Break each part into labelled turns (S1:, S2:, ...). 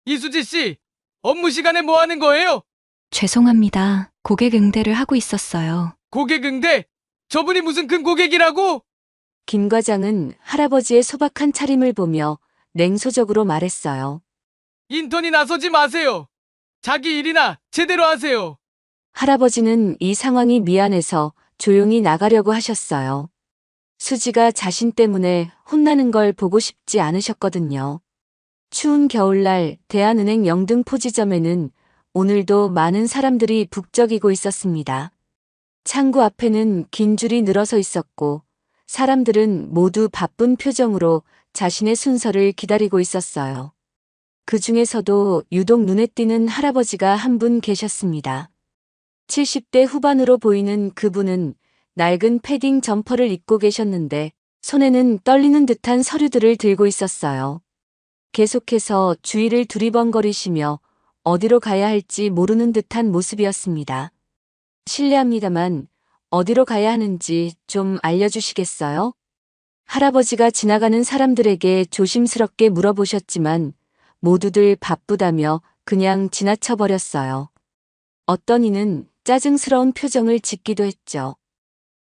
S1: 이수지 씨, 업무 시간에 뭐 하는 거예요?
S2: 죄송합니다. 고객 응대를 하고 있었어요.
S1: 고객 응대? 저분이 무슨 큰 고객이라고?
S3: 김 과장은 할아버지의 소박한 차림을 보며 냉소적으로 말했어요.
S1: 인턴이 나서지 마세요. 자기 일이나 제대로 하세요.
S3: 할아버지는 이 상황이 미안해서 조용히 나가려고 하셨어요. 수지가 자신 때문에 혼나는 걸 보고 싶지 않으셨거든요. 추운 겨울날 대한은행 영등포지점에는 오늘도 많은 사람들이 북적이고 있었습니다. 창구 앞에는 긴 줄이 늘어서 있었고 사람들은 모두 바쁜 표정으로 자신의 순서를 기다리고 있었어요. 그 중에서도 유독 눈에 띄는 할아버지가 한 분 계셨습니다. 70대 후반으로 보이는 그분은 낡은 패딩 점퍼를 입고 계셨는데 손에는 떨리는 듯한 서류들을 들고 있었어요. 계속해서 주위를 두리번거리시며 어디로 가야 할지 모르는 듯한 모습이었습니다. 실례합니다만 어디로 가야 하는지 좀 알려주시겠어요? 할아버지가 지나가는 사람들에게 조심스럽게 물어보셨지만 모두들 바쁘다며 그냥 지나쳐버렸어요. 어떤 이는 짜증스러운 표정을 짓기도 했죠.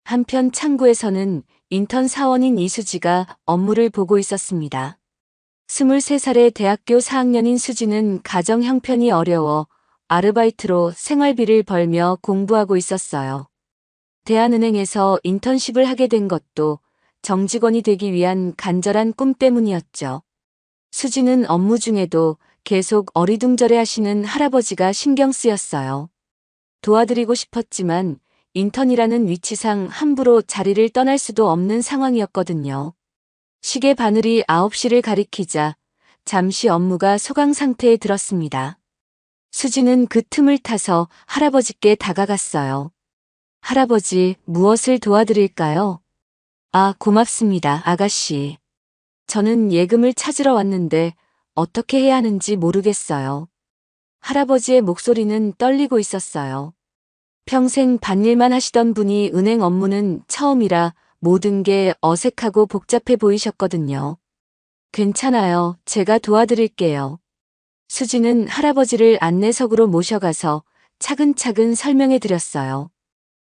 S3: 한편 창구에서는 인턴 사원인 이수지가 업무를 보고 있었습니다. 23살의 대학교 4학년인 수지는 가정 형편이 어려워 아르바이트로 생활비를 벌며 공부하고 있었어요. 대한은행에서 인턴십을 하게 된 것도 정직원이 되기 위한 간절한 꿈 때문이었죠. 수지는 업무 중에도 계속 어리둥절해 하시는 할아버지가 신경 쓰였어요. 도와드리고 싶었지만 인턴이라는 위치상 함부로 자리를 떠날 수도 없는 상황이었거든요. 시계 바늘이 9시를 가리키자 잠시 업무가 소강 상태에 들었습니다. 수지는 그 틈을 타서 할아버지께 다가갔어요. 할아버지, 무엇을 도와드릴까요? 아, 고맙습니다, 아가씨. 저는 예금을 찾으러 왔는데 어떻게 해야 하는지 모르겠어요. 할아버지의 목소리는 떨리고 있었어요. 평생 밭일만 하시던 분이 은행 업무는 처음이라 모든 게 어색하고 복잡해 보이셨거든요. 괜찮아요. 제가 도와드릴게요. 수지는 할아버지를 안내석으로 모셔가서 차근차근 설명해 드렸어요.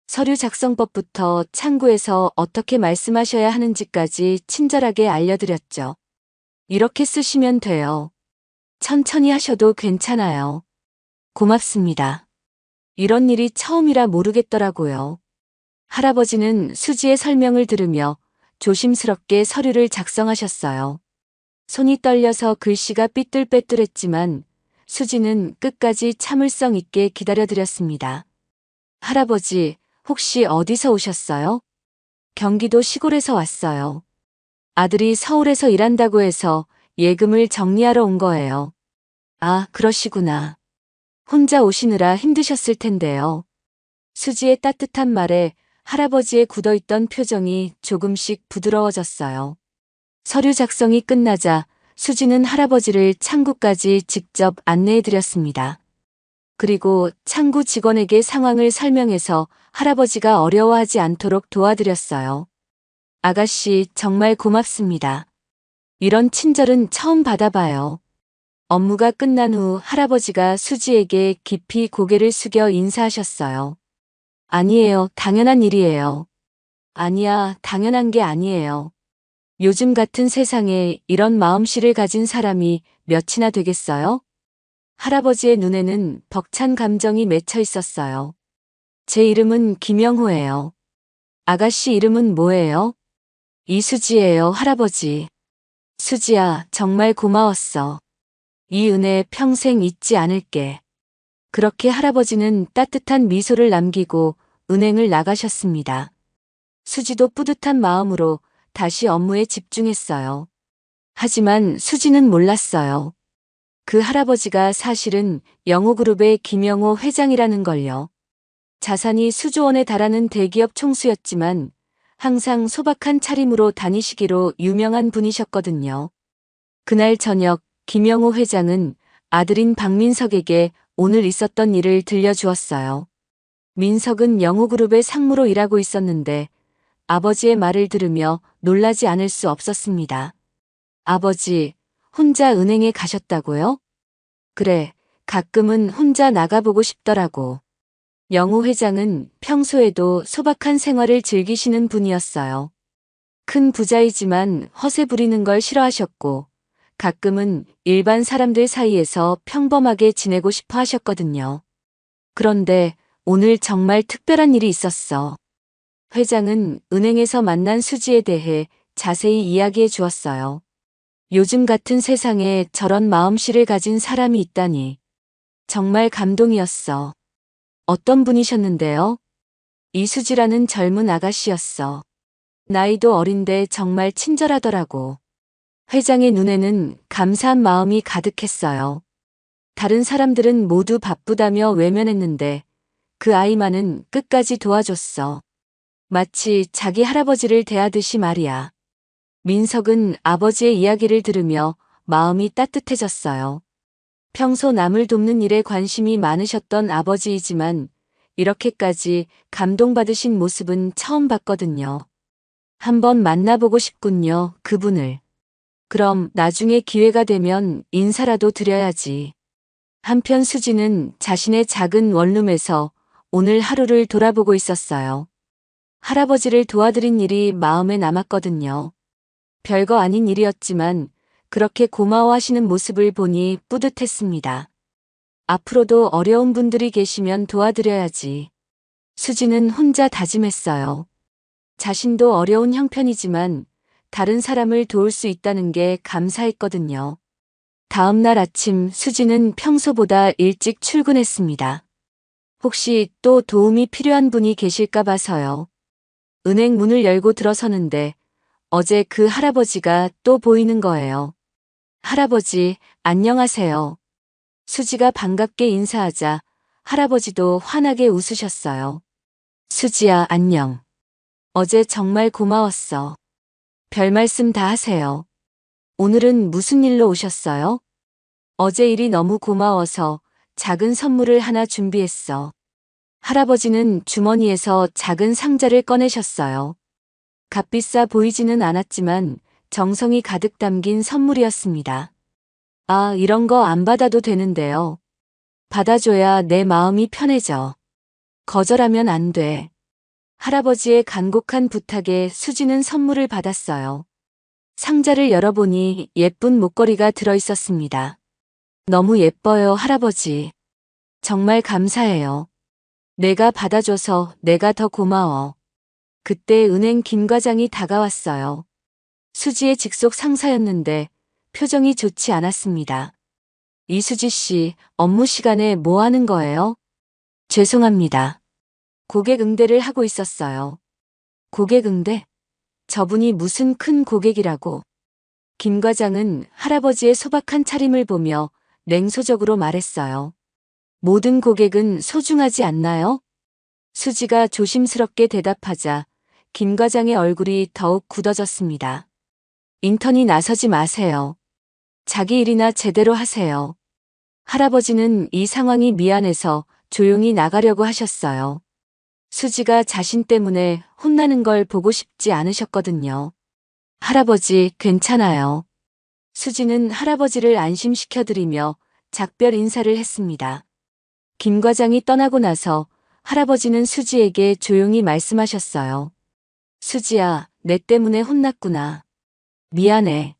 S3: 서류 작성법부터 창구에서 어떻게 말씀하셔야 하는지까지 친절하게 알려드렸죠. 이렇게 쓰시면 돼요. 천천히 하셔도 괜찮아요. 고맙습니다. 이런 일이 처음이라 모르겠더라고요. 할아버지는 수지의 설명을 들으며 조심스럽게 서류를 작성하셨어요. 손이 떨려서 글씨가 삐뚤빼뚤했지만 수지는 끝까지 참을성 있게 기다려드렸습니다. 할아버지, 혹시 어디서 오셨어요? 경기도 시골에서 왔어요. 아들이 서울에서 일한다고 해서 예금을 정리하러 온 거예요. 아, 그러시구나. 혼자 오시느라 힘드셨을 텐데요. 수지의 따뜻한 말에 할아버지의 굳어있던 표정이 조금씩 부드러워졌어요. 서류 작성이 끝나자 수지는 할아버지를 창구까지 직접 안내해드렸습니다. 그리고 창구 직원에게 상황을 설명해서 할아버지가 어려워하지 않도록 도와드렸어요. 아가씨, 정말 고맙습니다. 이런 친절은 처음 받아봐요. 업무가 끝난 후 할아버지가 수지에게 깊이 고개를 숙여 인사하셨어요. 아니에요, 당연한 일이에요. 아니야, 당연한 게 아니에요. 요즘 같은 세상에 이런 마음씨를 가진 사람이 몇이나 되겠어요? 할아버지의 눈에는 벅찬 감정이 맺혀 있었어요. 제 이름은 김영호예요. 아가씨 이름은 뭐예요? 이수지예요, 할아버지. 수지야, 정말 고마웠어. 이 은혜 평생 잊지 않을게. 그렇게 할아버지는 따뜻한 미소를 남기고 은행을 나가셨습니다. 수지도 뿌듯한 마음으로 다시 업무에 집중했어요. 하지만 수지는 몰랐어요. 그 할아버지가 사실은 영호그룹의 김영호 회장이라는 걸요. 자산이 수조 원에 달하는 대기업 총수였지만 항상 소박한 차림으로 다니시기로 유명한 분이셨거든요. 그날 저녁 김영호 회장은 아들인 박민석에게 오늘 있었던 일을 들려주었어요. 민석은 영호그룹의 상무로 일하고 있었는데 아버지의 말을 들으며 놀라지 않을 수 없었습니다. 아버지, 혼자 은행에 가셨다고요? 그래, 가끔은 혼자 나가보고 싶더라고. 영우 회장은 평소에도 소박한 생활을 즐기시는 분이었어요. 큰 부자이지만 허세 부리는 걸 싫어하셨고, 가끔은 일반 사람들 사이에서 평범하게 지내고 싶어 하셨거든요. 그런데 오늘 정말 특별한 일이 있었어. 회장은 은행에서 만난 수지에 대해 자세히 이야기해 주었어요. 요즘 같은 세상에 저런 마음씨를 가진 사람이 있다니. 정말 감동이었어. 어떤 분이셨는데요? 이수지라는 젊은 아가씨였어. 나이도 어린데 정말 친절하더라고. 회장의 눈에는 감사한 마음이 가득했어요. 다른 사람들은 모두 바쁘다며 외면했는데 그 아이만은 끝까지 도와줬어. 마치 자기 할아버지를 대하듯이 말이야. 민석은 아버지의 이야기를 들으며 마음이 따뜻해졌어요. 평소 남을 돕는 일에 관심이 많으셨던 아버지이지만 이렇게까지 감동받으신 모습은 처음 봤거든요. 한번 만나보고 싶군요, 그분을. 그럼 나중에 기회가 되면 인사라도 드려야지. 한편 수지는 자신의 작은 원룸에서 오늘 하루를 돌아보고 있었어요. 할아버지를 도와드린 일이 마음에 남았거든요. 별거 아닌 일이었지만 그렇게 고마워하시는 모습을 보니 뿌듯했습니다. 앞으로도 어려운 분들이 계시면 도와드려야지. 수지는 혼자 다짐했어요. 자신도 어려운 형편이지만 다른 사람을 도울 수 있다는 게 감사했거든요. 다음 날 아침 수지는 평소보다 일찍 출근했습니다. 혹시 또 도움이 필요한 분이 계실까 봐서요. 은행 문을 열고 들어서는데 어제 그 할아버지가 또 보이는 거예요. 할아버지, 안녕하세요. 수지가 반갑게 인사하자 할아버지도 환하게 웃으셨어요. 수지야, 안녕. 어제 정말 고마웠어. 별 말씀 다 하세요. 오늘은 무슨 일로 오셨어요? 어제 일이 너무 고마워서 작은 선물을 하나 준비했어. 할아버지는 주머니에서 작은 상자를 꺼내셨어요. 값비싸 보이지는 않았지만 정성이 가득 담긴 선물이었습니다. 아, 이런 거 안 받아도 되는데요. 받아줘야 내 마음이 편해져. 거절하면 안 돼. 할아버지의 간곡한 부탁에 수지는 선물을 받았어요. 상자를 열어보니 예쁜 목걸이가 들어있었습니다. 너무 예뻐요, 할아버지. 정말 감사해요. 내가 받아줘서 내가 더 고마워. 그때 은행 김 과장이 다가왔어요. 수지의 직속 상사였는데 표정이 좋지 않았습니다. 이수지 씨, 업무 시간에 뭐 하는 거예요? 죄송합니다. 고객 응대를 하고 있었어요. 고객 응대? 저분이 무슨 큰 고객이라고. 김 과장은 할아버지의 소박한 차림을 보며 냉소적으로 말했어요. 모든 고객은 소중하지 않나요? 수지가 조심스럽게 대답하자 김 과장의 얼굴이 더욱 굳어졌습니다. 인턴이 나서지 마세요. 자기 일이나 제대로 하세요. 할아버지는 이 상황이 미안해서 조용히 나가려고 하셨어요. 수지가 자신 때문에 혼나는 걸 보고 싶지 않으셨거든요. 할아버지, 괜찮아요. 수지는 할아버지를 안심시켜드리며 작별 인사를 했습니다. 김 과장이 떠나고 나서 할아버지는 수지에게 조용히 말씀하셨어요. 수지야, 내 때문에 혼났구나. 미안해.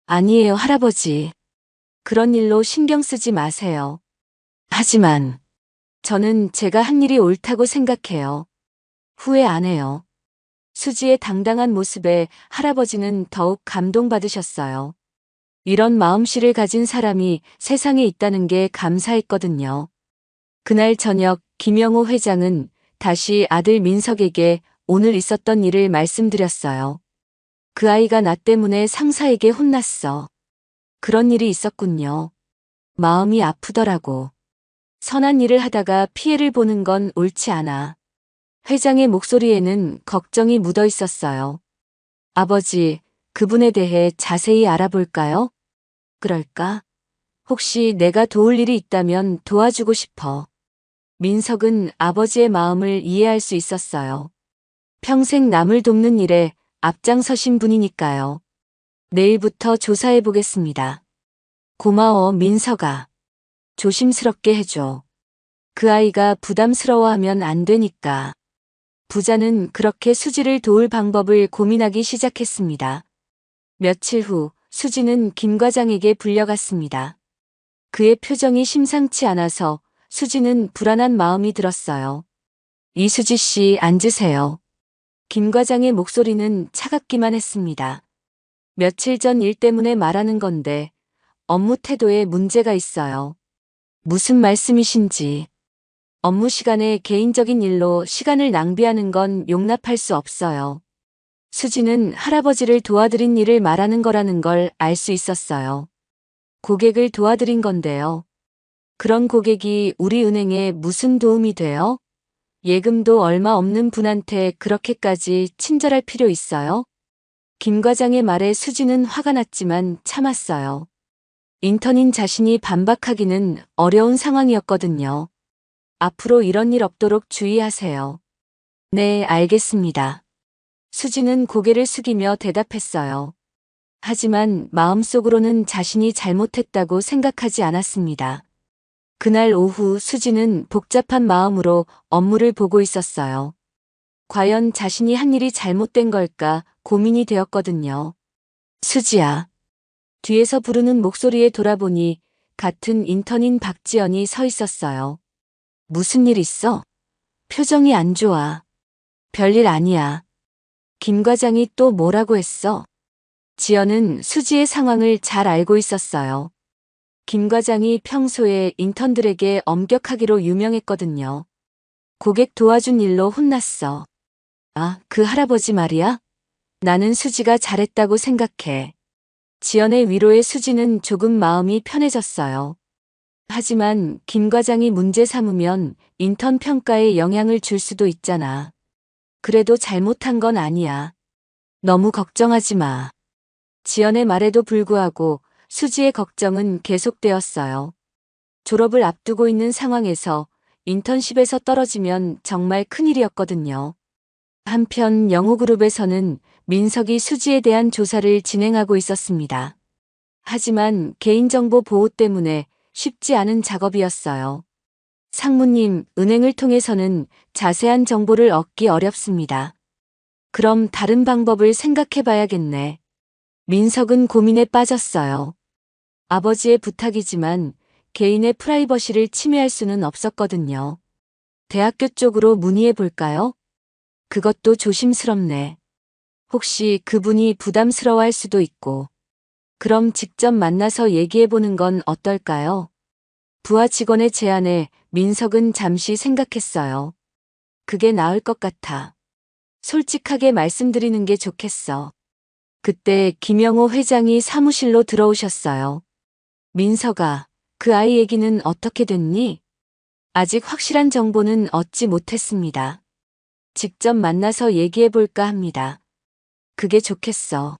S3: 아니에요, 할아버지. 그런 일로 신경 쓰지 마세요. 하지만 저는 제가 한 일이 옳다고 생각해요. 후회 안 해요. 수지의 당당한 모습에 할아버지는 더욱 감동받으셨어요. 이런 마음씨를 가진 사람이 세상에 있다는 게 감사했거든요. 그날 저녁 김영호 회장은 다시 아들 민석에게 오늘 있었던 일을 말씀드렸어요. 그 아이가 나 때문에 상사에게 혼났어. 그런 일이 있었군요. 마음이 아프더라고. 선한 일을 하다가 피해를 보는 건 옳지 않아. 회장의 목소리에는 걱정이 묻어 있었어요. 아버지, 그분에 대해 자세히 알아볼까요? 그럴까? 혹시 내가 도울 일이 있다면 도와주고 싶어. 민석은 아버지의 마음을 이해할 수 있었어요. 평생 남을 돕는 일에 앞장서신 분이니까요. 내일부터 조사해 보겠습니다. 고마워, 민석아. 조심스럽게 해줘. 그 아이가 부담스러워하면 안 되니까. 부자는 그렇게 수지를 도울 방법을 고민하기 시작했습니다. 며칠 후 수지는 김 과장에게 불려갔습니다. 그의 표정이 심상치 않아서 수지는 불안한 마음이 들었어요. 이수지 씨, 앉으세요. 김 과장의 목소리는 차갑기만 했습니다. 며칠 전 일 때문에 말하는 건데 업무 태도에 문제가 있어요. 무슨 말씀이신지. 업무 시간에 개인적인 일로 시간을 낭비하는 건 용납할 수 없어요. 수지는 할아버지를 도와드린 일을 말하는 거라는 걸 알 수 있었어요. 고객을 도와드린 건데요. 그런 고객이 우리 은행에 무슨 도움이 돼요? 예금도 얼마 없는 분한테 그렇게까지 친절할 필요 있어요? 김 과장의 말에 수지는 화가 났지만 참았어요. 인턴인 자신이 반박하기는 어려운 상황이었거든요. 앞으로 이런 일 없도록 주의하세요. 네, 알겠습니다. 수지는 고개를 숙이며 대답했어요. 하지만 마음속으로는 자신이 잘못했다고 생각하지 않았습니다. 그날 오후 수지는 복잡한 마음으로 업무를 보고 있었어요. 과연 자신이 한 일이 잘못된 걸까 고민이 되었거든요. 수지야. 뒤에서 부르는 목소리에 돌아보니 같은 인턴인 박지연이 서 있었어요. 무슨 일 있어? 표정이 안 좋아. 별일 아니야. 김 과장이 또 뭐라고 했어? 지연은 수지의 상황을 잘 알고 있었어요. 김 과장이 평소에 인턴들에게 엄격하기로 유명했거든요. 고객 도와준 일로 혼났어. 아, 그 할아버지 말이야? 나는 수지가 잘했다고 생각해. 지연의 위로에 수지는 조금 마음이 편해졌어요. 하지만 김 과장이 문제 삼으면 인턴 평가에 영향을 줄 수도 있잖아. 그래도 잘못한 건 아니야. 너무 걱정하지 마. 지연의 말에도 불구하고 수지의 걱정은 계속되었어요. 졸업을 앞두고 있는 상황에서 인턴십에서 떨어지면 정말 큰일이었거든요. 한편 영호그룹에서는 민석이 수지에 대한 조사를 진행하고 있었습니다. 하지만 개인정보 보호 때문에 쉽지 않은 작업이었어요. 상무님, 은행을 통해서는 자세한 정보를 얻기 어렵습니다. 그럼 다른 방법을 생각해 봐야겠네. 민석은 고민에 빠졌어요. 아버지의 부탁이지만 개인의 프라이버시를 침해할 수는 없었거든요. 대학교 쪽으로 문의해 볼까요? 그것도 조심스럽네. 혹시 그분이 부담스러워할 수도 있고. 그럼 직접 만나서 얘기해 보는 건 어떨까요? 부하 직원의 제안에 민석은 잠시 생각했어요. 그게 나을 것 같아. 솔직하게 말씀드리는 게 좋겠어. 그때 김영호 회장이 사무실로 들어오셨어요. 민석아, 그 아이 얘기는 어떻게 됐니? 아직 확실한 정보는 얻지 못했습니다. 직접 만나서 얘기해 볼까 합니다. 그게 좋겠어.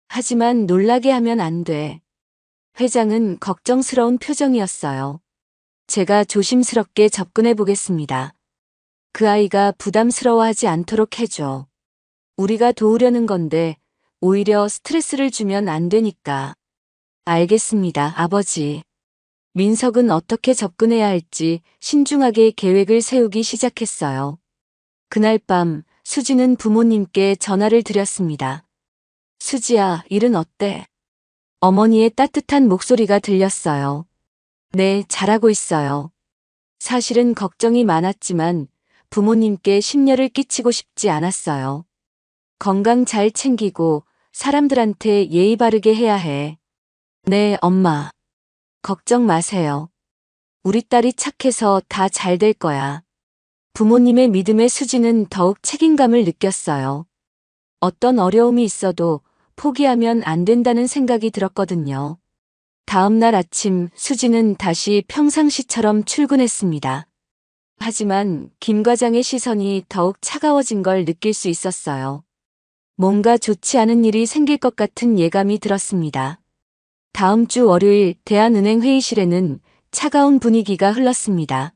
S3: 하지만 놀라게 하면 안 돼. 회장은 걱정스러운 표정이었어요. 제가 조심스럽게 접근해 보겠습니다. 그 아이가 부담스러워하지 않도록 해줘. 우리가 도우려는 건데 오히려 스트레스를 주면 안 되니까. 알겠습니다, 아버지. 민석은 어떻게 접근해야 할지 신중하게 계획을 세우기 시작했어요. 그날 밤 수지는 부모님께 전화를 드렸습니다. 수지야, 일은 어때? 어머니의 따뜻한 목소리가 들렸어요. 네, 잘하고 있어요. 사실은 걱정이 많았지만 부모님께 심려를 끼치고 싶지 않았어요. 건강 잘 챙기고 사람들한테 예의 바르게 해야 해. 네, 엄마. 걱정 마세요. 우리 딸이 착해서 다 잘 될 거야. 부모님의 믿음에 수지는 더욱 책임감을 느꼈어요. 어떤 어려움이 있어도 포기하면 안 된다는 생각이 들었거든요. 다음 날 아침 수지는 다시 평상시처럼 출근했습니다. 하지만 김 과장의 시선이 더욱 차가워진 걸 느낄 수 있었어요. 뭔가 좋지 않은 일이 생길 것 같은 예감이 들었습니다. 다음 주 월요일 대한은행 회의실에는 차가운 분위기가 흘렀습니다.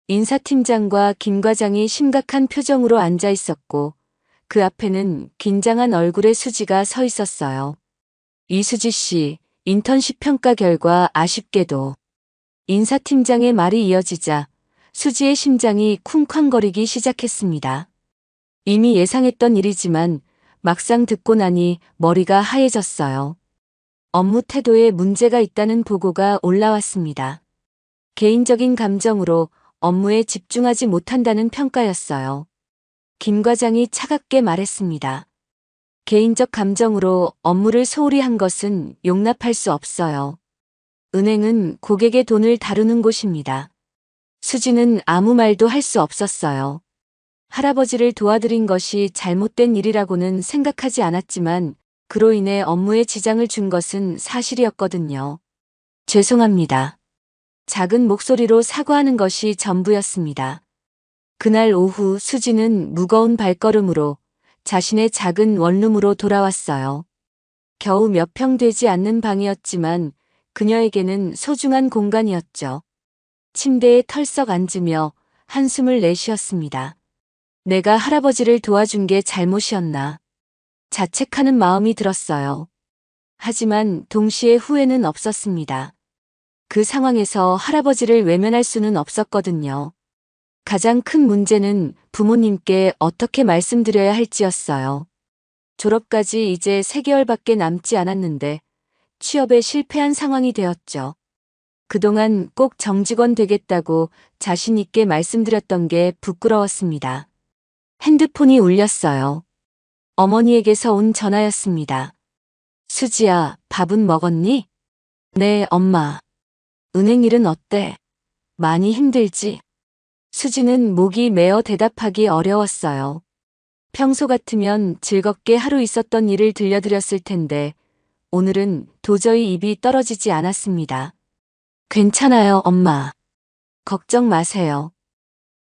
S3: 인사팀장과 김 과장이 심각한 표정으로 앉아 있었고 그 앞에는 긴장한 얼굴의 수지가 서 있었어요. 이수지 씨, 인턴십 평가 결과 아쉽게도 인사팀장의 말이 이어지자 수지의 심장이 쿵쾅거리기 시작했습니다. 이미 예상했던 일이지만 막상 듣고 나니 머리가 하얘졌어요. 업무 태도에 문제가 있다는 보고가 올라왔습니다. 개인적인 감정으로 업무에 집중하지 못한다는 평가였어요. 김 과장이 차갑게 말했습니다. 개인적 감정으로 업무를 소홀히 한 것은 용납할 수 없어요. 은행은 고객의 돈을 다루는 곳입니다. 수지는 아무 말도 할 수 없었어요. 할아버지를 도와드린 것이 잘못된 일이라고는 생각하지 않았지만 그로 인해 업무에 지장을 준 것은 사실이었거든요. 죄송합니다. 작은 목소리로 사과하는 것이 전부였습니다. 그날 오후 수지는 무거운 발걸음으로 자신의 작은 원룸으로 돌아왔어요. 겨우 몇 평 되지 않는 방이었지만 그녀에게는 소중한 공간이었죠. 침대에 털썩 앉으며 한숨을 내쉬었습니다. 내가 할아버지를 도와준 게 잘못이었나. 자책하는 마음이 들었어요. 하지만 동시에 후회는 없었습니다. 그 상황에서 할아버지를 외면할 수는 없었거든요. 가장 큰 문제는 부모님께 어떻게 말씀드려야 할지였어요. 졸업까지 이제 3개월밖에 남지 않았는데 취업에 실패한 상황이 되었죠. 그동안 꼭 정직원 되겠다고 자신 있게 말씀드렸던 게 부끄러웠습니다. 핸드폰이 울렸어요. 어머니에게서 온 전화였습니다. 수지야, 밥은 먹었니? 네, 엄마. 은행 일은 어때? 많이 힘들지? 수지는 목이 메어 대답하기 어려웠어요. 평소 같으면 즐겁게 하루 있었던 일을 들려드렸을 텐데 오늘은 도저히 입이 떨어지지 않았습니다. 괜찮아요, 엄마. 걱정 마세요.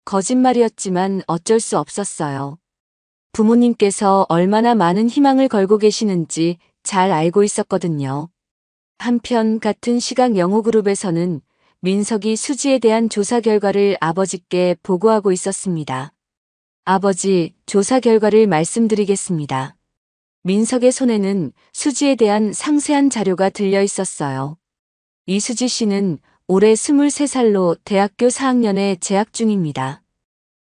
S3: 거짓말이었지만 어쩔 수 없었어요. 부모님께서 얼마나 많은 희망을 걸고 계시는지 잘 알고 있었거든요. 한편 같은 시각 영호그룹에서는 민석이 수지에 대한 조사 결과를 아버지께 보고하고 있었습니다. 아버지, 조사 결과를 말씀드리겠습니다. 민석의 손에는 수지에 대한 상세한 자료가 들려 있었어요. 이수지 씨는 올해 23살로 대학교 4학년에 재학 중입니다.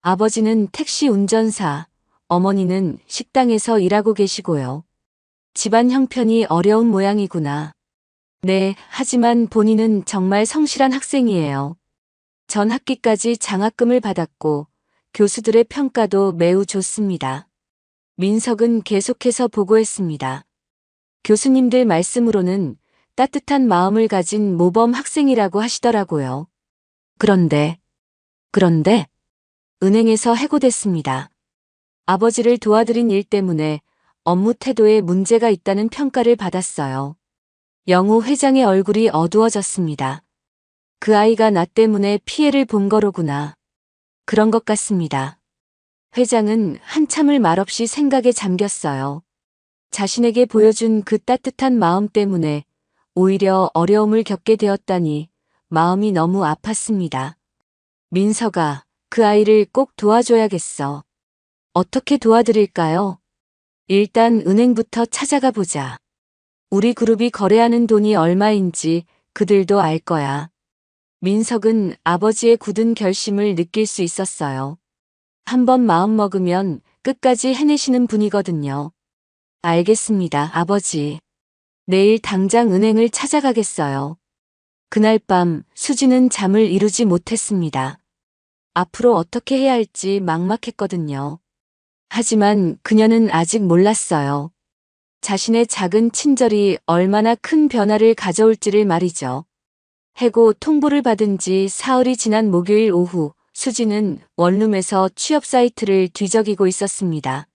S3: 아버지는 택시 운전사, 어머니는 식당에서 일하고 계시고요. 집안 형편이 어려운 모양이구나. 네, 하지만 본인은 정말 성실한 학생이에요. 전 학기까지 장학금을 받았고 교수들의 평가도 매우 좋습니다. 민석은 계속해서 보고했습니다. 교수님들 말씀으로는 따뜻한 마음을 가진 모범 학생이라고 하시더라고요. 그런데 은행에서 해고됐습니다. 아버지를 도와드린 일 때문에 업무 태도에 문제가 있다는 평가를 받았어요. 영호 회장의 얼굴이 어두워졌습니다. 그 아이가 나 때문에 피해를 본 거로구나. 그런 것 같습니다. 회장은 한참을 말없이 생각에 잠겼어요. 자신에게 보여준 그 따뜻한 마음 때문에 오히려 어려움을 겪게 되었다니 마음이 너무 아팠습니다. 민서가 그 아이를 꼭 도와줘야겠어. 어떻게 도와드릴까요? 일단 은행부터 찾아가 보자. 우리 그룹이 거래하는 돈이 얼마인지 그들도 알 거야. 민석은 아버지의 굳은 결심을 느낄 수 있었어요. 한번 마음 먹으면 끝까지 해내시는 분이거든요. 알겠습니다, 아버지. 내일 당장 은행을 찾아가겠어요. 그날 밤 수지는 잠을 이루지 못했습니다. 앞으로 어떻게 해야 할지 막막했거든요. 하지만 그녀는 아직 몰랐어요. 자신의 작은 친절이 얼마나 큰 변화를 가져올지를 말이죠. 해고 통보를 받은 지 사흘이 지난 목요일 오후 수지는 원룸에서 취업 사이트를 뒤적이고 있었습니다.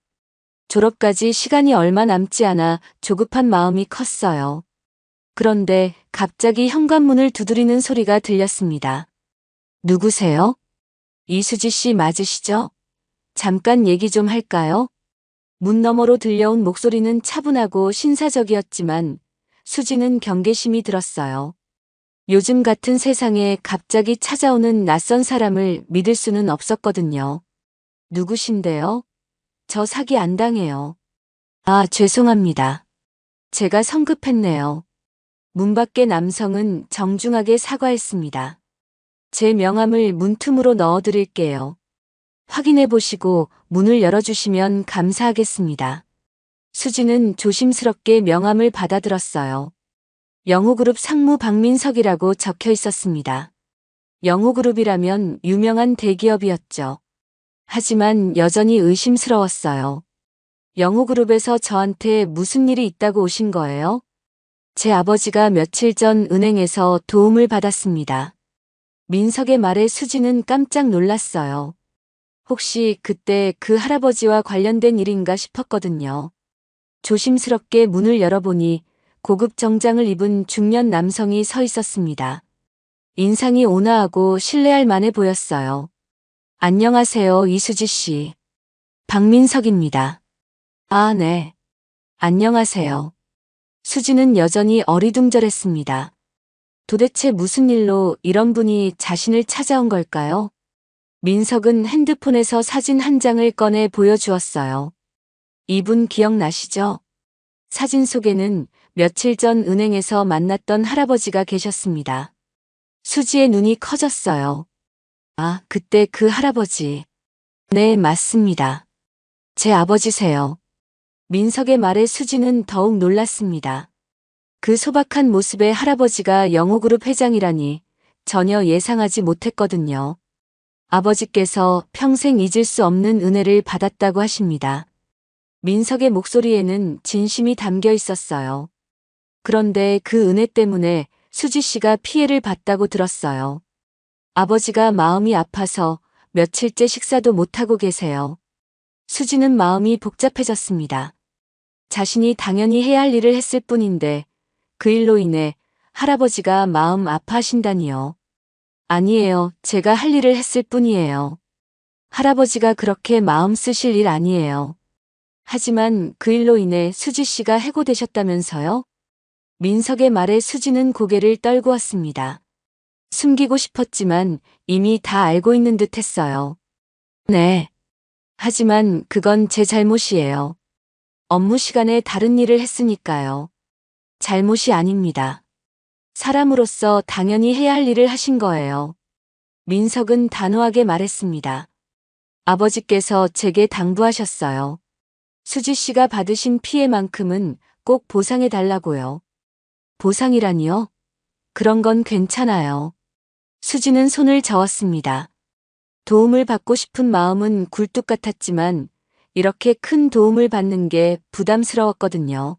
S3: 졸업까지 시간이 얼마 남지 않아 조급한 마음이 컸어요. 그런데 갑자기 현관문을 두드리는 소리가 들렸습니다. 누구세요? 이수지 씨 맞으시죠? 잠깐 얘기 좀 할까요? 문 너머로 들려온 목소리는 차분하고 신사적이었지만 수지는 경계심이 들었어요. 요즘 같은 세상에 갑자기 찾아오는 낯선 사람을 믿을 수는 없었거든요. 누구신데요? 저 사기 안 당해요. 아, 죄송합니다. 제가 성급했네요. 문 밖의 남성은 정중하게 사과했습니다. 제 명함을 문틈으로 넣어드릴게요. 확인해 보시고 문을 열어주시면 감사하겠습니다. 수지는 조심스럽게 명함을 받아들었어요. 영우그룹 상무 박민석이라고 적혀 있었습니다. 영우그룹이라면 유명한 대기업이었죠. 하지만 여전히 의심스러웠어요. 영우그룹에서 저한테 무슨 일이 있다고 오신 거예요? 제 아버지가 며칠 전 은행에서 도움을 받았습니다. 민석의 말에 수지는 깜짝 놀랐어요. 혹시 그때 그 할아버지와 관련된 일인가 싶었거든요. 조심스럽게 문을 열어보니 고급 정장을 입은 중년 남성이 서 있었습니다. 인상이 온화하고 신뢰할 만해 보였어요. 안녕하세요, 이수지 씨. 박민석입니다. 아, 네. 안녕하세요. 수지는 여전히 어리둥절했습니다. 도대체 무슨 일로 이런 분이 자신을 찾아온 걸까요? 민석은 핸드폰에서 사진 한 장을 꺼내 보여주었어요. 이분 기억나시죠? 사진 속에는 며칠 전 은행에서 만났던 할아버지가 계셨습니다. 수지의 눈이 커졌어요. 아, 그때 그 할아버지. 네, 맞습니다. 제 아버지세요. 민석의 말에 수지는 더욱 놀랐습니다. 그 소박한 모습의 할아버지가 영우그룹 회장이라니 전혀 예상하지 못했거든요. 아버지께서 평생 잊을 수 없는 은혜를 받았다고 하십니다. 민석의 목소리에는 진심이 담겨 있었어요. 그런데 그 은혜 때문에 수지 씨가 피해를 봤다고 들었어요. 아버지가 마음이 아파서 며칠째 식사도 못하고 계세요. 수지는 마음이 복잡해졌습니다. 자신이 당연히 해야 할 일을 했을 뿐인데 그 일로 인해 할아버지가 마음 아파하신다니요. 아니에요. 제가 할 일을 했을 뿐이에요. 할아버지가 그렇게 마음 쓰실 일 아니에요. 하지만 그 일로 인해 수지 씨가 해고되셨다면서요? 민석의 말에 수지는 고개를 떨구었습니다. 숨기고 싶었지만 이미 다 알고 있는 듯 했어요. 네. 하지만 그건 제 잘못이에요. 업무 시간에 다른 일을 했으니까요. 잘못이 아닙니다. 사람으로서 당연히 해야 할 일을 하신 거예요. 민석은 단호하게 말했습니다. 아버지께서 제게 당부하셨어요. 수지 씨가 받으신 피해만큼은 꼭 보상해 달라고요. 보상이라니요? 그런 건 괜찮아요. 수지는 손을 저었습니다. 도움을 받고 싶은 마음은 굴뚝 같았지만 이렇게 큰 도움을 받는 게 부담스러웠거든요.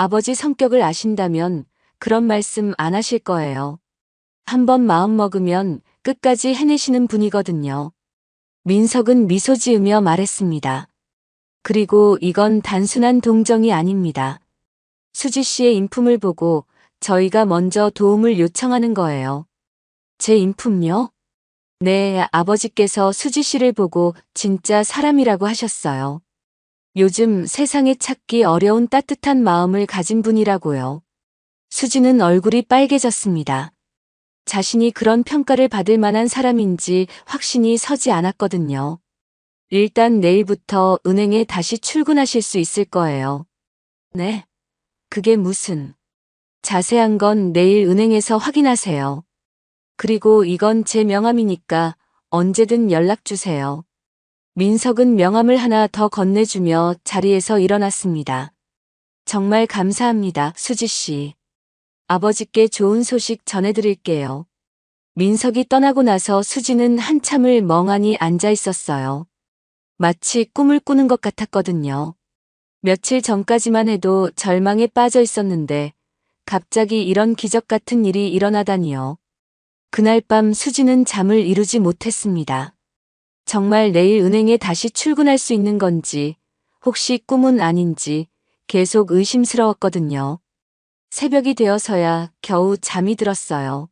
S3: 아버지 성격을 아신다면 그런 말씀 안 하실 거예요. 한번 마음 먹으면 끝까지 해내시는 분이거든요. 민석은 미소 지으며 말했습니다. 그리고 이건 단순한 동정이 아닙니다. 수지 씨의 인품을 보고 저희가 먼저 도움을 요청하는 거예요. 제 인품요? 네, 아버지께서 수지 씨를 보고 진짜 사람이라고 하셨어요. 요즘 세상에 찾기 어려운 따뜻한 마음을 가진 분이라고요. 수지는 얼굴이 빨개졌습니다. 자신이 그런 평가를 받을 만한 사람인지 확신이 서지 않았거든요. 일단 내일부터 은행에 다시 출근하실 수 있을 거예요. 네? 그게 무슨? 자세한 건 내일 은행에서 확인하세요. 그리고 이건 제 명함이니까 언제든 연락 주세요. 민석은 명함을 하나 더 건네주며 자리에서 일어났습니다. 정말 감사합니다, 수지 씨. 아버지께 좋은 소식 전해드릴게요. 민석이 떠나고 나서 수지는 한참을 멍하니 앉아 있었어요. 마치 꿈을 꾸는 것 같았거든요. 며칠 전까지만 해도 절망에 빠져 있었는데 갑자기 이런 기적 같은 일이 일어나다니요. 그날 밤 수지는 잠을 이루지 못했습니다. 정말 내일 은행에 다시 출근할 수 있는 건지, 혹시 꿈은 아닌지 계속 의심스러웠거든요. 새벽이 되어서야 겨우 잠이 들었어요.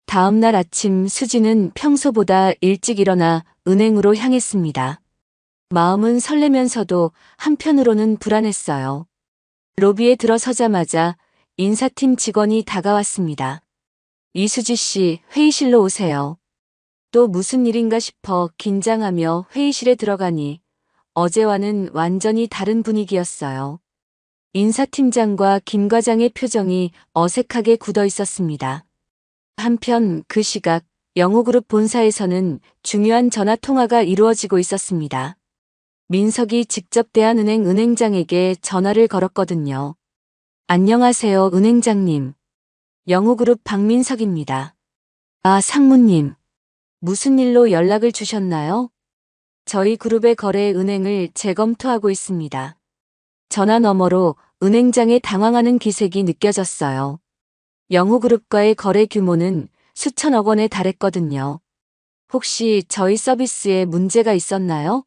S3: 다음 날 아침 수지는 평소보다 일찍 일어나 은행으로 향했습니다. 마음은 설레면서도 한편으로는 불안했어요. 로비에 들어서자마자 인사팀 직원이 다가왔습니다. 이수지 씨, 회의실로 오세요. 또 무슨 일인가 싶어 긴장하며 회의실에 들어가니 어제와는 완전히 다른 분위기였어요. 인사팀장과 김 과장의 표정이 어색하게 굳어 있었습니다. 한편 그 시각 영호그룹 본사에서는 중요한 전화 통화가 이루어지고 있었습니다. 민석이 직접 대한은행 은행장에게 전화를 걸었거든요. 안녕하세요, 은행장님. 영호그룹 박민석입니다. 아, 상무님. 무슨 일로 연락을 주셨나요? 저희 그룹의 거래 은행을 재검토하고 있습니다. 전화 너머로 은행장에 당황하는 기색이 느껴졌어요. 영호그룹과의 거래 규모는 수천억 원에 달했거든요. 혹시 저희 서비스에 문제가 있었나요?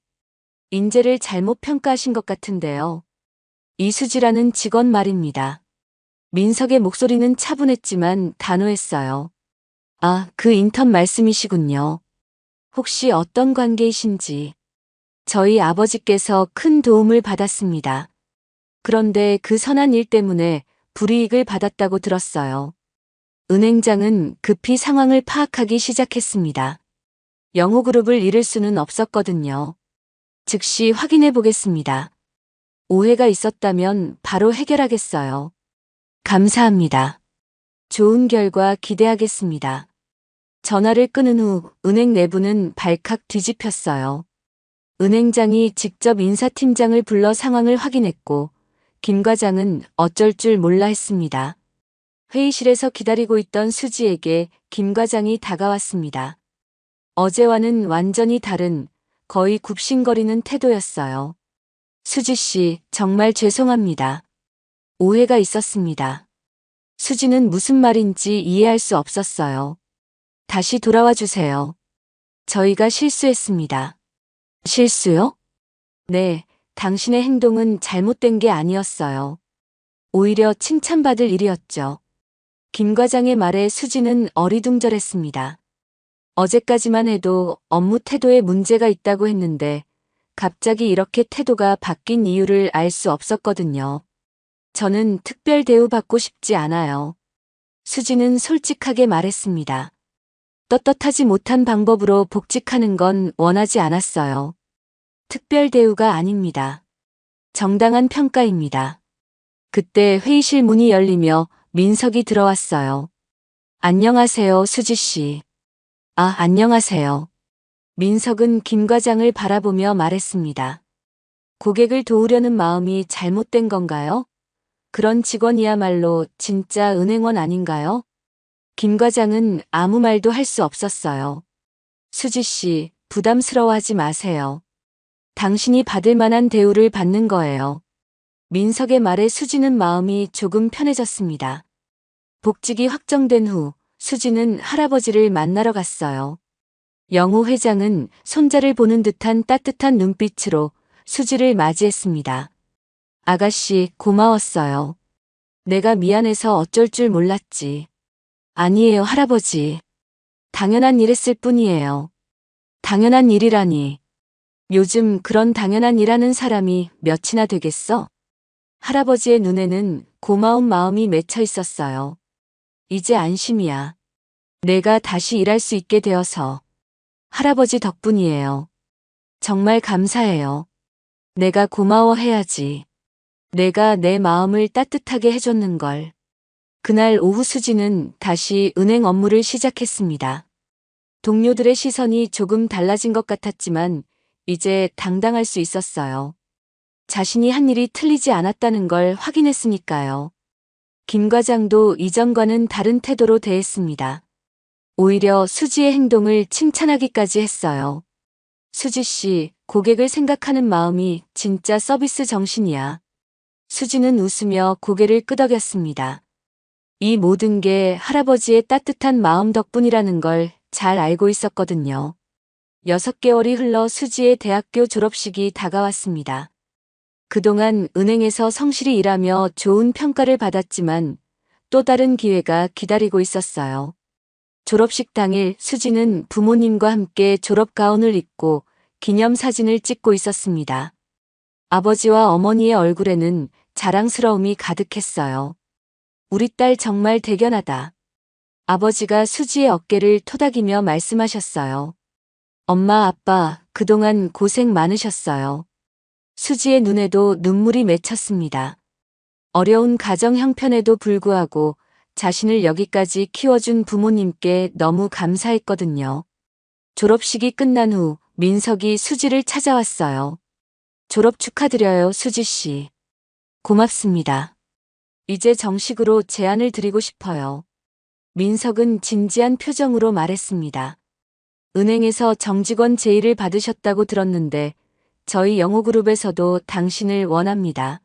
S3: 인재를 잘못 평가하신 것 같은데요. 이수지라는 직원 말입니다. 민석의 목소리는 차분했지만 단호했어요. 아, 그 인턴 말씀이시군요. 혹시 어떤 관계이신지. 저희 아버지께서 큰 도움을 받았습니다. 그런데 그 선한 일 때문에 불이익을 받았다고 들었어요. 은행장은 급히 상황을 파악하기 시작했습니다. 영호그룹을 잃을 수는 없었거든요. 즉시 확인해 보겠습니다. 오해가 있었다면 바로 해결하겠어요. 감사합니다. 좋은 결과 기대하겠습니다. 전화를 끊은 후 은행 내부는 발칵 뒤집혔어요. 은행장이 직접 인사팀장을 불러 상황을 확인했고 김 과장은 어쩔 줄 몰라 했습니다. 회의실에서 기다리고 있던 수지에게 김 과장이 다가왔습니다. 어제와는 완전히 다른 거의 굽신거리는 태도였어요. 수지 씨, 정말 죄송합니다. 오해가 있었습니다. 수지는 무슨 말인지 이해할 수 없었어요. 다시 돌아와 주세요. 저희가 실수했습니다. 실수요? 네, 당신의 행동은 잘못된 게 아니었어요. 오히려 칭찬받을 일이었죠. 김 과장의 말에 수지는 어리둥절했습니다. 어제까지만 해도 업무 태도에 문제가 있다고 했는데 갑자기 이렇게 태도가 바뀐 이유를 알 수 없었거든요. 저는 특별 대우 받고 싶지 않아요. 수지는 솔직하게 말했습니다. 떳떳하지 못한 방법으로 복직하는 건 원하지 않았어요. 특별 대우가 아닙니다. 정당한 평가입니다. 그때 회의실 문이 열리며 민석이 들어왔어요. 안녕하세요, 수지 씨. 아, 안녕하세요. 민석은 김 과장을 바라보며 말했습니다. 고객을 도우려는 마음이 잘못된 건가요? 그런 직원이야말로 진짜 은행원 아닌가요? 김 과장은 아무 말도 할 수 없었어요. 수지 씨, 부담스러워하지 마세요. 당신이 받을 만한 대우를 받는 거예요. 민석의 말에 수지는 마음이 조금 편해졌습니다. 복직이 확정된 후 수지는 할아버지를 만나러 갔어요. 영호 회장은 손자를 보는 듯한 따뜻한 눈빛으로 수지를 맞이했습니다. 아가씨, 고마웠어요. 내가 미안해서 어쩔 줄 몰랐지. 아니에요, 할아버지. 당연한 일했을 뿐이에요. 당연한 일이라니. 요즘 그런 당연한 일하는 사람이 몇이나 되겠어? 할아버지의 눈에는 고마운 마음이 맺혀 있었어요. 이제 안심이야. 내가 다시 일할 수 있게 되어서. 할아버지 덕분이에요. 정말 감사해요. 내가 고마워해야지. 내가 내 마음을 따뜻하게 해줬는걸. 그날 오후 수지는 다시 은행 업무를 시작했습니다. 동료들의 시선이 조금 달라진 것 같았지만 이제 당당할 수 있었어요. 자신이 한 일이 틀리지 않았다는 걸 확인했으니까요. 김 과장도 이전과는 다른 태도로 대했습니다. 오히려 수지의 행동을 칭찬하기까지 했어요. 수지 씨, 고객을 생각하는 마음이 진짜 서비스 정신이야. 수지는 웃으며 고개를 끄덕였습니다. 이 모든 게 할아버지의 따뜻한 마음 덕분이라는 걸 잘 알고 있었거든요. 6개월이 흘러 수지의 대학교 졸업식이 다가왔습니다. 그동안 은행에서 성실히 일하며 좋은 평가를 받았지만 또 다른 기회가 기다리고 있었어요. 졸업식 당일 수지는 부모님과 함께 졸업 가운을 입고 기념사진을 찍고 있었습니다. 아버지와 어머니의 얼굴에는 자랑스러움이 가득했어요. 우리 딸 정말 대견하다. 아버지가 수지의 어깨를 토닥이며 말씀하셨어요. 엄마, 아빠, 그동안 고생 많으셨어요. 수지의 눈에도 눈물이 맺혔습니다. 어려운 가정 형편에도 불구하고 자신을 여기까지 키워준 부모님께 너무 감사했거든요. 졸업식이 끝난 후 민석이 수지를 찾아왔어요. 졸업 축하드려요, 수지 씨. 고맙습니다. 이제 정식으로 제안을 드리고 싶어요. 민석은 진지한 표정으로 말했습니다. 은행에서 정직원 제의를 받으셨다고 들었는데 저희 영호그룹에서도 당신을 원합니다.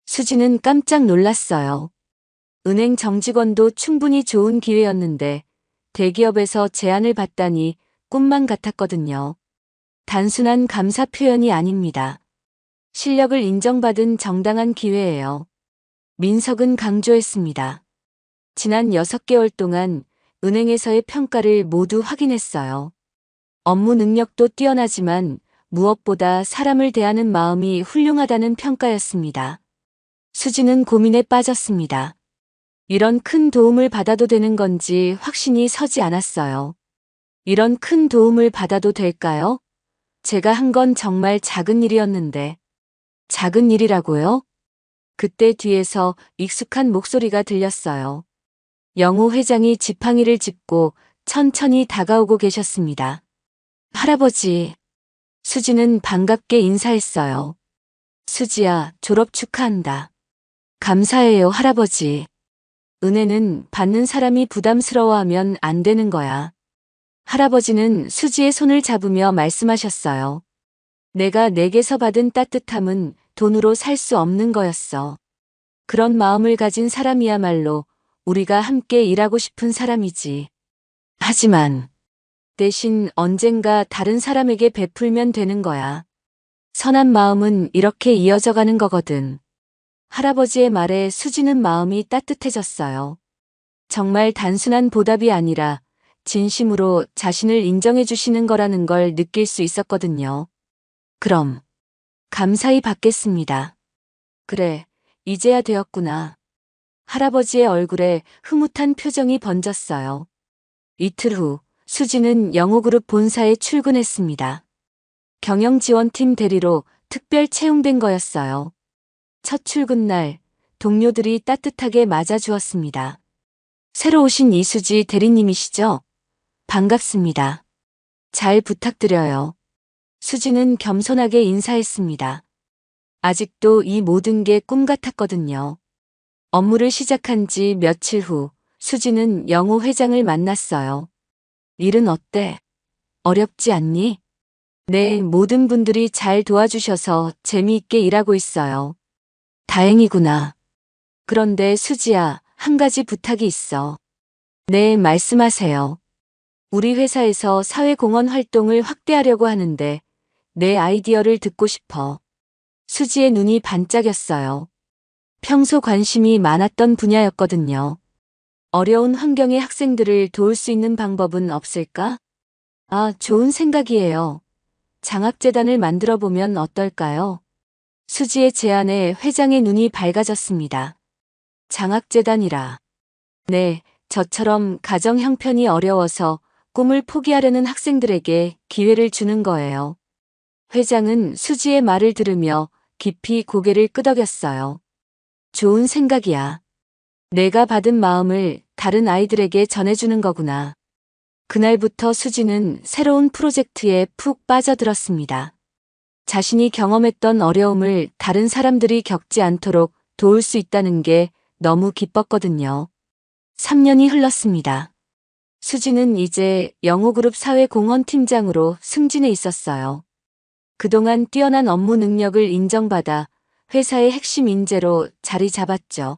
S3: 수지는 깜짝 놀랐어요. 은행 정직원도 충분히 좋은 기회였는데 대기업에서 제안을 받다니 꿈만 같았거든요. 단순한 감사 표현이 아닙니다. 실력을 인정받은 정당한 기회예요. 민석은 강조했습니다. 지난 6개월 동안 은행에서의 평가를 모두 확인했어요. 업무 능력도 뛰어나지만 무엇보다 사람을 대하는 마음이 훌륭하다는 평가였습니다. 수지는 고민에 빠졌습니다. 이런 큰 도움을 받아도 되는 건지 확신이 서지 않았어요. 이런 큰 도움을 받아도 될까요? 제가 한 건 정말 작은 일이었는데. 작은 일이라고요? 그때 뒤에서 익숙한 목소리가 들렸어요. 영호 회장이 지팡이를 짚고 천천히 다가오고 계셨습니다. 할아버지. 수지는 반갑게 인사했어요. 수지야, 졸업 축하한다. 감사해요, 할아버지. 은혜는 받는 사람이 부담스러워하면 안 되는 거야. 할아버지는 수지의 손을 잡으며 말씀하셨어요. 내가 내게서 받은 따뜻함은 돈으로 살 수 없는 거였어. 그런 마음을 가진 사람이야말로 우리가 함께 일하고 싶은 사람이지. 하지만 대신 언젠가 다른 사람에게 베풀면 되는 거야. 선한 마음은 이렇게 이어져 가는 거거든. 할아버지의 말에 수지는 마음이 따뜻해졌어요. 정말 단순한 보답이 아니라 진심으로 자신을 인정해 주시는 거라는 걸 느낄 수 있었거든요. 그럼 감사히 받겠습니다. 그래, 이제야 되었구나. 할아버지의 얼굴에 흐뭇한 표정이 번졌어요. 이틀 후 수지는 영호그룹 본사에 출근했습니다. 경영지원팀 대리로 특별 채용된 거였어요. 첫 출근 날 동료들이 따뜻하게 맞아주었습니다. 새로 오신 이수지 대리님이시죠? 반갑습니다. 잘 부탁드려요. 수지는 겸손하게 인사했습니다. 아직도 이 모든 게 꿈 같았거든요. 업무를 시작한 지 며칠 후 수지는 영호 회장을 만났어요. 일은 어때? 어렵지 않니? 네, 모든 분들이 잘 도와주셔서 재미있게 일하고 있어요. 다행이구나. 그런데 수지야, 한 가지 부탁이 있어. 네, 말씀하세요. 우리 회사에서 사회공헌 활동을 확대하려고 하는데 내 아이디어를 듣고 싶어. 수지의 눈이 반짝였어요. 평소 관심이 많았던 분야였거든요. 어려운 환경의 학생들을 도울 수 있는 방법은 없을까? 아, 좋은 생각이에요. 장학재단을 만들어 보면 어떨까요? 수지의 제안에 회장의 눈이 밝아졌습니다. 장학재단이라. 네, 저처럼 가정 형편이 어려워서 꿈을 포기하려는 학생들에게 기회를 주는 거예요. 회장은 수지의 말을 들으며 깊이 고개를 끄덕였어요. 좋은 생각이야. 내가 받은 마음을 다른 아이들에게 전해주는 거구나. 그날부터 수지는 새로운 프로젝트에 푹 빠져들었습니다. 자신이 경험했던 어려움을 다른 사람들이 겪지 않도록 도울 수 있다는 게 너무 기뻤거든요. 3년이 흘렀습니다. 수지는 이제 영호그룹 사회공헌팀장으로 승진해 있었어요. 그동안 뛰어난 업무 능력을 인정받아 회사의 핵심 인재로 자리 잡았죠.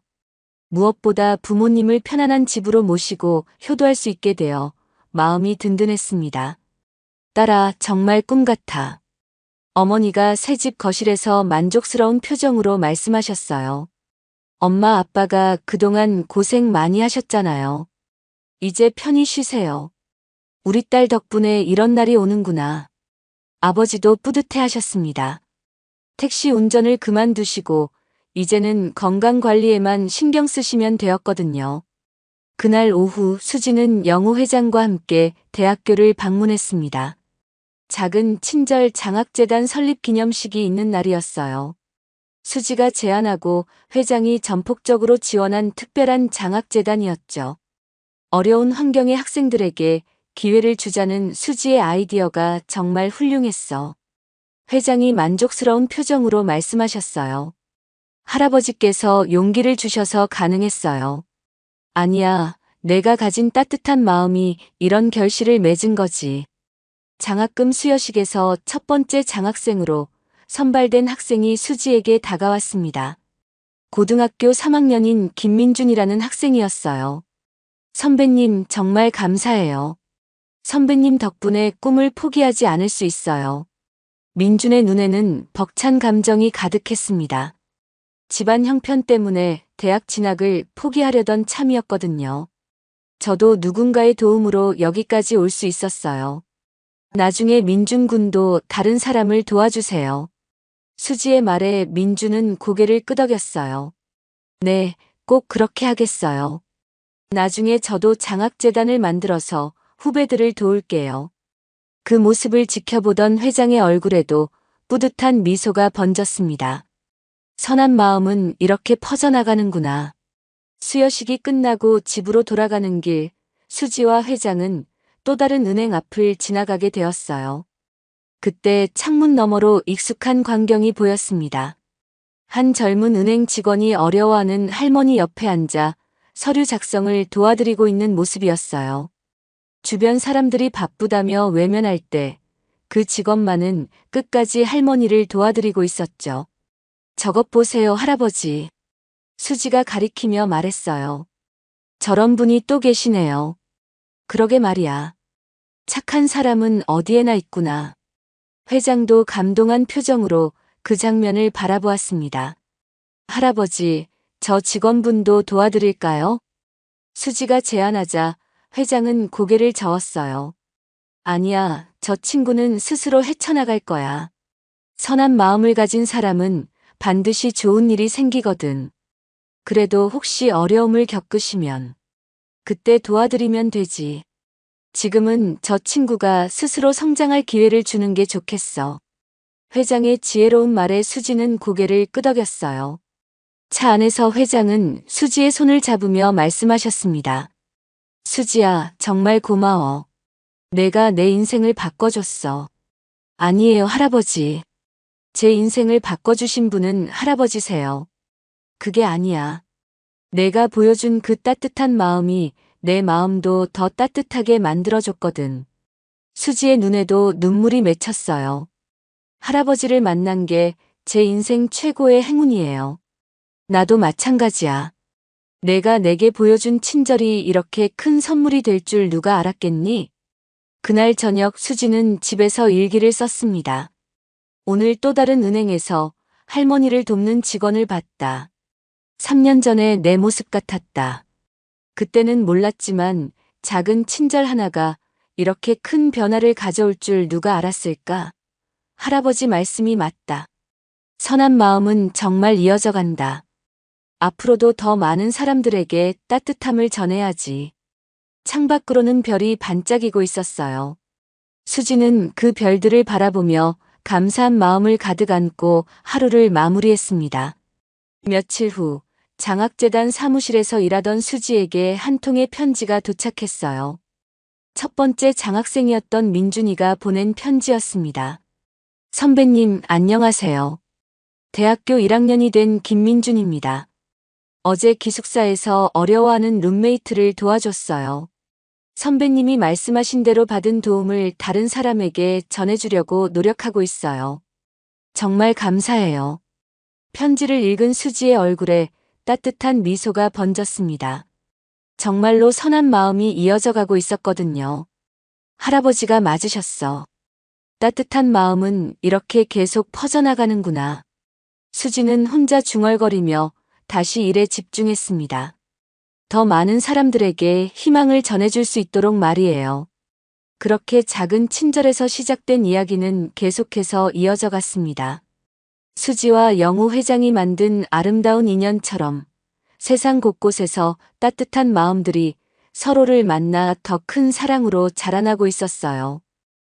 S3: 무엇보다 부모님을 편안한 집으로 모시고 효도할 수 있게 되어 마음이 든든했습니다. 딸아, 정말 꿈 같아. 어머니가 새집 거실에서 만족스러운 표정으로 말씀하셨어요. 엄마 아빠가 그동안 고생 많이 하셨잖아요. 이제 편히 쉬세요. 우리 딸 덕분에 이런 날이 오는구나. 아버지도 뿌듯해 하셨습니다. 택시 운전을 그만두시고 이제는 건강 관리에만 신경 쓰시면 되었거든요. 그날 오후 수지는 영호 회장과 함께 대학교를 방문했습니다. 작은 친절 장학재단 설립 기념식이 있는 날이었어요. 수지가 제안하고 회장이 전폭적으로 지원한 특별한 장학재단이었죠. 어려운 환경의 학생들에게 기회를 주자는 수지의 아이디어가 정말 훌륭했어. 회장이 만족스러운 표정으로 말씀하셨어요. 할아버지께서 용기를 주셔서 가능했어요. 아니야, 내가 가진 따뜻한 마음이 이런 결실을 맺은 거지. 장학금 수여식에서 첫 번째 장학생으로 선발된 학생이 수지에게 다가왔습니다. 고등학교 3학년인 김민준이라는 학생이었어요. 선배님, 정말 감사해요. 선배님 덕분에 꿈을 포기하지 않을 수 있어요. 민준의 눈에는 벅찬 감정이 가득했습니다. 집안 형편 때문에 대학 진학을 포기하려던 참이었거든요. 저도 누군가의 도움으로 여기까지 올 수 있었어요. 나중에 민준 군도 다른 사람을 도와주세요. 수지의 말에 민준은 고개를 끄덕였어요. 네, 꼭 그렇게 하겠어요. 나중에 저도 장학재단을 만들어서 후배들을 도울게요. 그 모습을 지켜보던 회장의 얼굴에도 뿌듯한 미소가 번졌습니다. 선한 마음은 이렇게 퍼져나가는구나. 수여식이 끝나고 집으로 돌아가는 길, 수지와 회장은 또 다른 은행 앞을 지나가게 되었어요. 그때 창문 너머로 익숙한 광경이 보였습니다. 한 젊은 은행 직원이 어려워하는 할머니 옆에 앉아 서류 작성을 도와드리고 있는 모습이었어요. 주변 사람들이 바쁘다며 외면할 때 그 직원만은 끝까지 할머니를 도와드리고 있었죠. 저것 보세요, 할아버지. 수지가 가리키며 말했어요. 저런 분이 또 계시네요. 그러게 말이야. 착한 사람은 어디에나 있구나. 회장도 감동한 표정으로 그 장면을 바라보았습니다. 할아버지, 저 직원분도 도와드릴까요? 수지가 제안하자 회장은 고개를 저었어요. 아니야, 저 친구는 스스로 헤쳐나갈 거야. 선한 마음을 가진 사람은 반드시 좋은 일이 생기거든. 그래도 혹시 어려움을 겪으시면 그때 도와드리면 되지. 지금은 저 친구가 스스로 성장할 기회를 주는 게 좋겠어. 회장의 지혜로운 말에 수지는 고개를 끄덕였어요. 차 안에서 회장은 수지의 손을 잡으며 말씀하셨습니다. 수지야, 정말 고마워. 내가 내 인생을 바꿔줬어. 아니에요, 할아버지. 제 인생을 바꿔주신 분은 할아버지세요. 그게 아니야. 내가 보여준 그 따뜻한 마음이 내 마음도 더 따뜻하게 만들어줬거든. 수지의 눈에도 눈물이 맺혔어요. 할아버지를 만난 게 제 인생 최고의 행운이에요. 나도 마찬가지야. 내가 내게 보여준 친절이 이렇게 큰 선물이 될 줄 누가 알았겠니? 그날 저녁 수지는 집에서 일기를 썼습니다. 오늘 또 다른 은행에서 할머니를 돕는 직원을 봤다. 3년 전에 내 모습 같았다. 그때는 몰랐지만 작은 친절 하나가 이렇게 큰 변화를 가져올 줄 누가 알았을까? 할아버지 말씀이 맞다. 선한 마음은 정말 이어져 간다. 앞으로도 더 많은 사람들에게 따뜻함을 전해야지. 창밖으로는 별이 반짝이고 있었어요. 수지는 그 별들을 바라보며 감사한 마음을 가득 안고 하루를 마무리했습니다. 며칠 후 장학재단 사무실에서 일하던 수지에게 한 통의 편지가 도착했어요. 첫 번째 장학생이었던 민준이가 보낸 편지였습니다. 선배님, 안녕하세요. 대학교 1학년이 된 김민준입니다. 어제 기숙사에서 어려워하는 룸메이트를 도와줬어요. 선배님이 말씀하신 대로 받은 도움을 다른 사람에게 전해주려고 노력하고 있어요. 정말 감사해요. 편지를 읽은 수지의 얼굴에 따뜻한 미소가 번졌습니다. 정말로 선한 마음이 이어져 가고 있었거든요. 할아버지가 맞으셨어. 따뜻한 마음은 이렇게 계속 퍼져나가는구나. 수지는 혼자 중얼거리며 다시 일에 집중했습니다. 더 많은 사람들에게 희망을 전해줄 수 있도록 말이에요. 그렇게 작은 친절에서 시작된 이야기는 계속해서 이어져 갔습니다. 수지와 영우 회장이 만든 아름다운 인연처럼 세상 곳곳에서 따뜻한 마음들이 서로를 만나 더 큰 사랑으로 자라나고 있었어요.